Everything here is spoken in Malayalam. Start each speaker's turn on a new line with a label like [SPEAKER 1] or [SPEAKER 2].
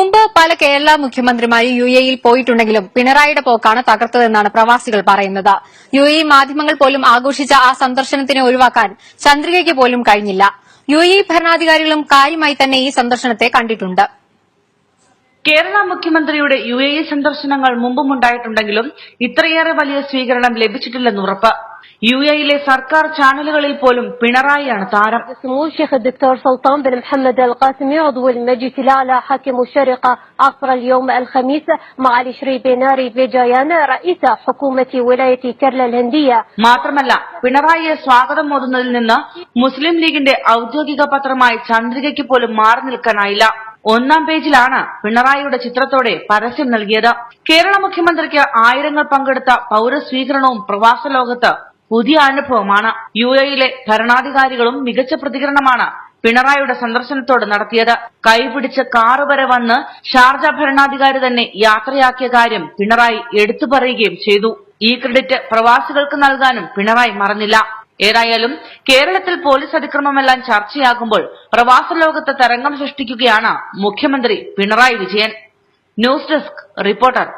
[SPEAKER 1] മുമ്പ് പല കേരള മുഖ്യമന്ത്രിമാരും യുഎഇയിൽ പോയിട്ടുണ്ടെങ്കിലും പിണറായിയുടെ പോക്കാണ് തകർത്തതെന്നാണ് പ്രവാസികൾ പറയുന്നത്. യുഎഇ മാധ്യമങ്ങൾ പോലും ആഘോഷിച്ച ആ സന്ദർശനത്തിനെ ഒഴിവാക്കാൻ ചന്ദ്രികയ്ക്ക് പോലും കഴിഞ്ഞില്ല. യുഎഇ ഭരണാധികാരികളും കാര്യമായി തന്നെ ഈ സന്ദർശനത്തെ കണ്ടിട്ടുണ്ട്.
[SPEAKER 2] കേരള മുഖ്യമന്ത്രിയുടെ യുഎഇ സന്ദർശനങ്ങൾ മുമ്പുമുണ്ടായിട്ടുണ്ടെങ്കിലും ഇത്രയേറെ വലിയ സ്വീകരണം ലഭിച്ചിട്ടില്ലെന്ന് ഉറപ്പ്. യുഎഇയിലെ സർക്കാർ ചാനലുകളിൽ പോലും പിണറായിയാണ് താരം.
[SPEAKER 3] سمو الشيخ الدكتور سلطان بن محمد القاسمي عضو المجلس الأعلى حاكم الشارقة عصر اليوم الخميس مع الشري بيناري فيجايان رئيس حكومة ولاية كيرلا الهندية.
[SPEAKER 2] മാത്രമല്ല പിണറായിയെ സ്വാഗതം മോതുന്നതിൽ നിന്ന് മുസ്ലിം ലീഗിന്റെ ഔദ്യോഗിക പത്രമായ ചന്ദ്രികയ്ക്ക് പോലും മാറി നിൽക്കാനായില്ല. ഒന്നാം പേജിലാണ് പിണറായിയുടെ ചിത്രത്തോടെ പരസ്യം നൽകിയത്. കേരള മുഖ്യമന്ത്രിക്ക് ആയിരങ്ങൾ പങ്കെടുത്ത പൌരസ്വീകരണവും പ്രവാസ ലോകത്ത് പുതിയ അനുഭവമാണ്. യുഎഇയിലെ ഭരണാധികാരികളും മികച്ച പ്രതികരണമാണ് പിണറായിയുടെ സന്ദർശനത്തോട് നടത്തിയത്. കൈപിടിച്ച് കാറ് വരെ വന്ന് ഷാർജ ഭരണാധികാരി തന്നെ യാത്രയാക്കിയ കാര്യം പിണറായി എടുത്തു പറയുകയും ചെയ്തു. ഈ ക്രെഡിറ്റ് പ്രവാസികൾക്ക് നൽകാനും പിണറായി മറന്നില്ല. ഏതായാലും കേരളത്തിൽ പോലീസ് അതിക്രമമെല്ലാം ചർച്ചയാകുമ്പോൾ പ്രവാസ ലോകത്ത് തരംഗം സൃഷ്ടിക്കുകയാണ് മുഖ്യമന്ത്രി Pinarayi Vijayan. News desk reporter.